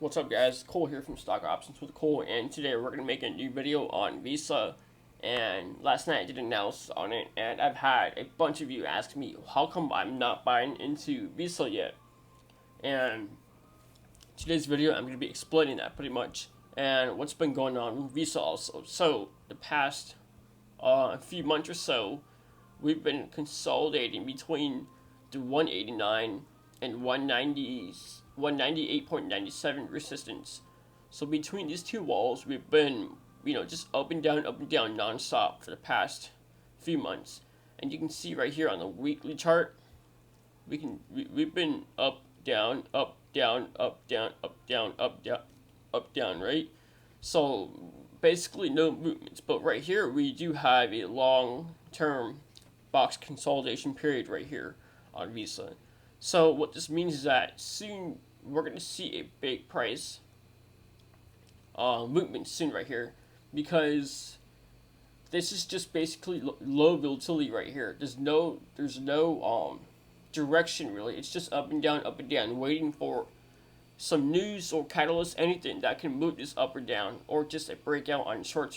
What's up, guys? Cole here from Stock Options with Cole, and today we're gonna make a new video on Visa. And last night I did an analysis on it, and I've had a bunch of you ask me how come I'm not buying into Visa yet. And today's video I'm gonna be explaining that pretty much, and what's been going on with Visa also. So the past few months or so, we've been consolidating between the 189 and 198.97 resistance. So between these two walls, we've been, just up and down, non-stop for the past few months. And you can see right here on the weekly chart, we've been up, down, up, down, up, down, up, down, up, down, up, down, right? So basically no movements. But right here, we do have a long-term box consolidation period right here on Visa. So what this means is that soon we're going to see a big price movement soon right here, because this is just basically low volatility right here. There's no direction really. It's just up and down, waiting for some news or catalyst, anything that can move this up or down, or just a breakout on short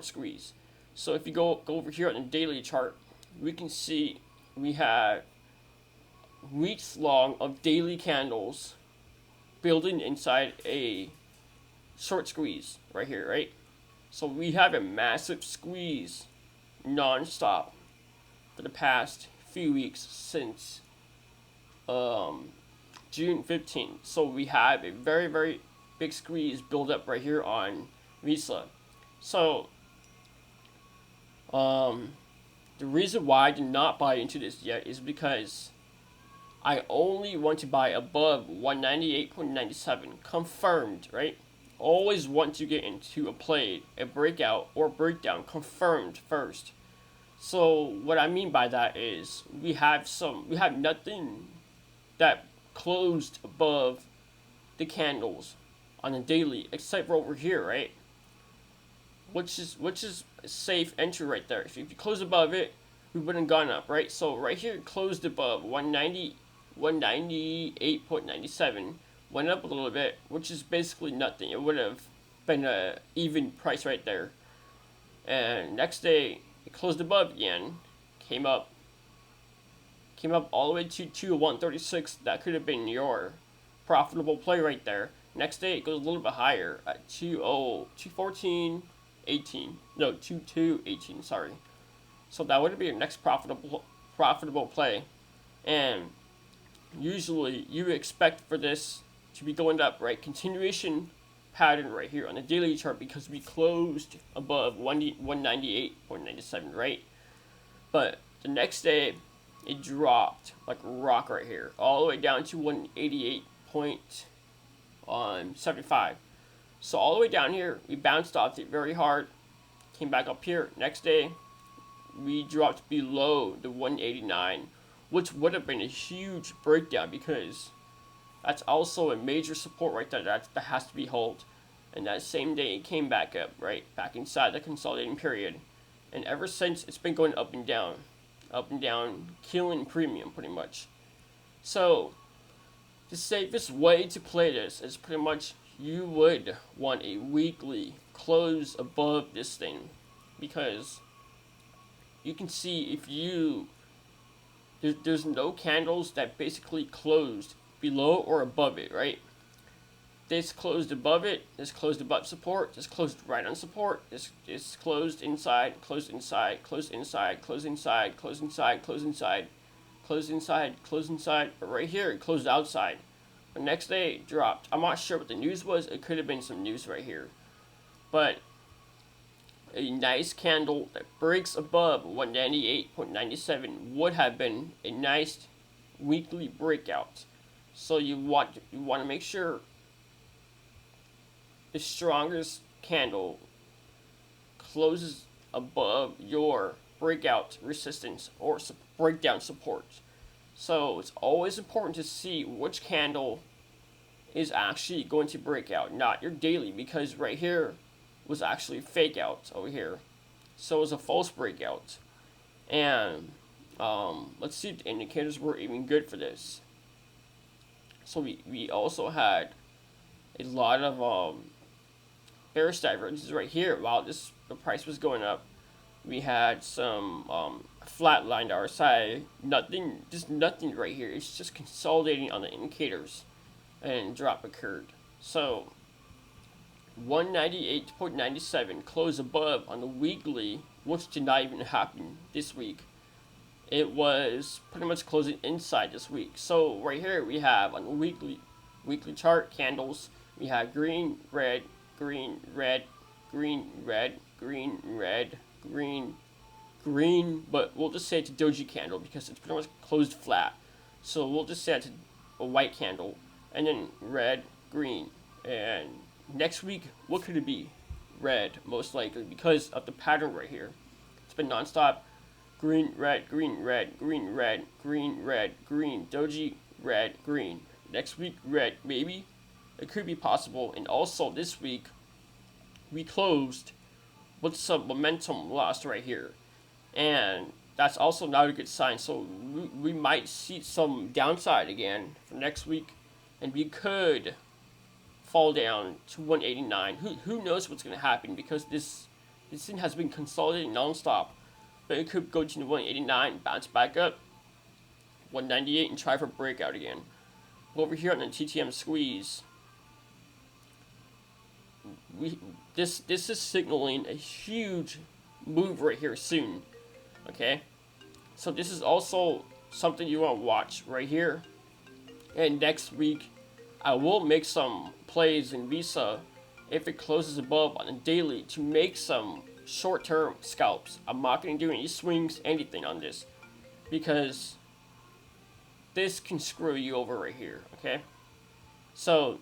squeeze. So if you go over here on the daily chart, we can see we have weeks long of daily candles building inside a short squeeze right here, right? So we have a massive squeeze non-stop for the past few weeks since June 15th. So we have a very, very big squeeze build up right here on Visa. So the reason why I did not buy into this yet is because I only want to buy above 198.97 confirmed, right? Always want to get into a play, a breakout or breakdown confirmed first. So what I mean by that is we have nothing that closed above the candles on a daily except for over here, right? Which is a safe entry right there. If you close above it, we wouldn't have gone up, right? So right here closed above 198.97, went up a little bit, which is basically nothing. It would have been a even price right there. And next day it closed above again, came up all the way to 136. That could have been your profitable play right there. Next day it goes a little bit higher at 2218, sorry. So that would be your next profitable play. And usually you expect for this to be going up, right? Continuation pattern right here on the daily chart, because we closed above 198.97, right? But the next day it dropped like a rock right here, all the way down to 188.75. So all the way down here, we bounced off it very hard, came back up here. Next day, we dropped below the 189, which would have been a huge breakdown, because that's also a major support right there that has to be held. And that same day it came back up, right, back inside the consolidating period. And ever since, it's been going up and down, killing premium pretty much. So the safest way to play this is pretty much you would want a weekly close above this thing, because you can see if there's no candles that basically closed below or above it, right? This closed above it, this closed above support, this closed right on support, this closed inside, closed inside, closed inside, closed inside, closed inside, closed inside, closed inside, closed inside, but right here it closed outside. The next day it dropped. I'm not sure what the news was. It could have been some news right here. But a nice candle that breaks above 198.97 would have been a nice weekly breakout. So you want to make sure the strongest candle closes above your breakout resistance or breakdown support. So it's always important to see which candle is actually going to break out, not your daily, because right here was actually fake out over here. So it was a false breakout. And let's see if the indicators were even good for this. So we also had a lot of bearish divergences right here. While the price was going up, we had some flatlined RSI. Nothing right here. It's just consolidating on the indicators, and drop occurred. So 198.97 closed above on the weekly, which did not even happen this week. It was pretty much closing inside this week. So right here we have on the weekly chart candles, we have green, red, green, red, green, red, green, red, green, green, but we'll just say it's a doji candle because it's pretty much closed flat. So we'll just say it's a white candle, and then red, green, and next week, what could it be? Red, most likely, because of the pattern right here. It's been nonstop. Green, red, green, red, green, red, green, red, green, doji, red, green. Next week, red, maybe. It could be possible. And also this week, we closed with some momentum lost right here. And that's also not a good sign. So we might see some downside again for next week. And we could fall down to 189. Who knows what's going to happen, because this thing has been consolidating nonstop. But it could go to 189, bounce back up, 198, and try for breakout again. Over here on the TTM squeeze, this is signaling a huge move right here soon. Okay, so this is also something you want to watch right here. And next week, I will make some plays in Visa if it closes above on the daily to make some short-term scalps. I'm not going to do any swings, anything on this, because this can screw you over right here, okay? So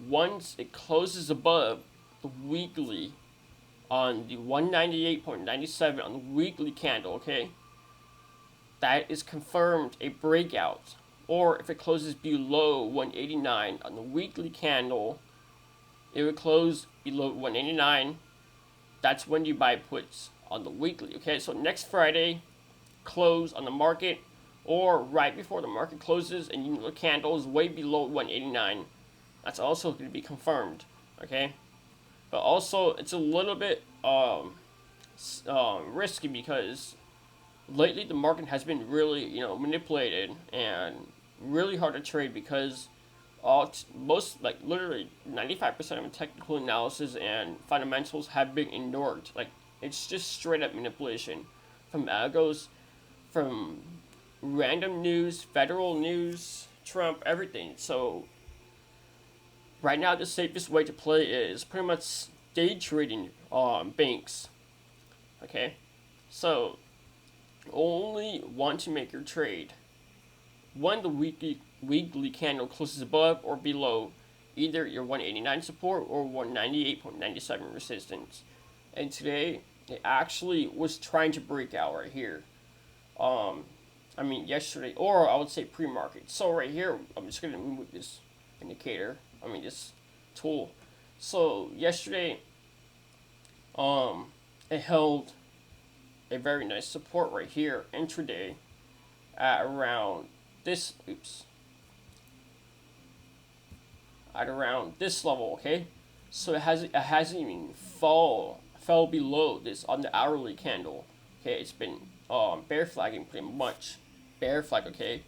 once it closes above the weekly on the 198.97 on the weekly candle, okay, that is confirmed a breakout. Or if it closes below 189 on the weekly candle, it would close below 189. That's when you buy puts on the weekly. Okay, so next Friday, close on the market, or right before the market closes and you the candle is way below 189. That's also going to be confirmed. Okay, but also it's a little bit risky, because lately the market has been really manipulated and really hard to trade, because most, like literally 95% of the technical analysis and fundamentals have been ignored. Like, it's just straight up manipulation from algos, from random news, federal news, Trump, everything. So right now the safest way to play is pretty much day trading banks. Okay, so only want to make your trade when the weekly candle closes above or below either your 189 support or 198.97 resistance. And today it actually was trying to break out right here. Yesterday, or I would say pre-market. So right here, I'm just gonna move this indicator. This tool. So yesterday, it held a very nice support right here intraday at around this level. Okay, so it hasn't even fell below this on the hourly candle. Okay, it's been bear flagging pretty much, bear flag. Okay,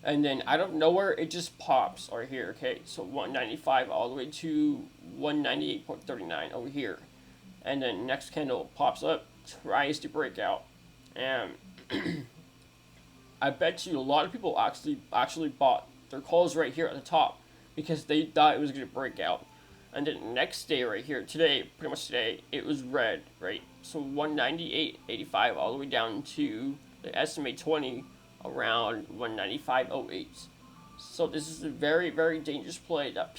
and then out of nowhere it just pops right here. Okay, so 195 all the way to 198.39 over here, and then next candle pops up, tries to break out, and I bet you a lot of people actually bought their calls right here at the top because they thought it was going to break out. And then the next day right here, pretty much today, it was red, right? So 198.85 all the way down to the SMA 20 around 195.08. So this is a very, very dangerous play that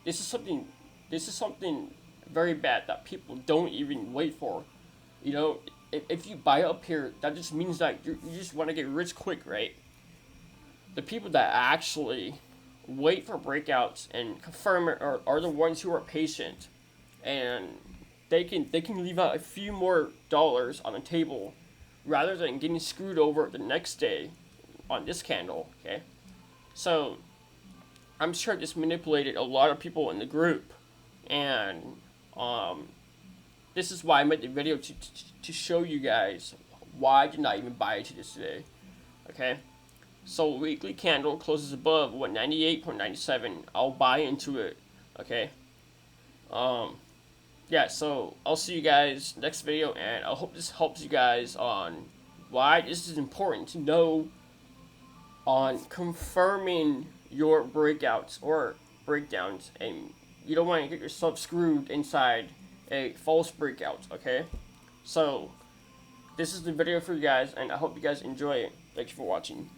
this is something very bad that people don't even wait for. If you buy up here, that just means that you just want to get rich quick, right? The people that actually wait for breakouts and confirm it are the ones who are patient, and they can leave out a few more dollars on the table rather than getting screwed over the next day on this candle. Okay, so I'm sure this manipulated a lot of people in the group, and this is why I made the video to show you guys why I did not even buy into this today. Okay, so weekly candle closes above 198.97. I'll buy into it. Okay. Yeah. So I'll see you guys next video, and I hope this helps you guys on why this is important to know on confirming your breakouts or breakdowns, and you don't want to get yourself screwed inside a false breakout. Okay, so this is the video for you guys, and I hope you guys enjoy it. Thank you for watching.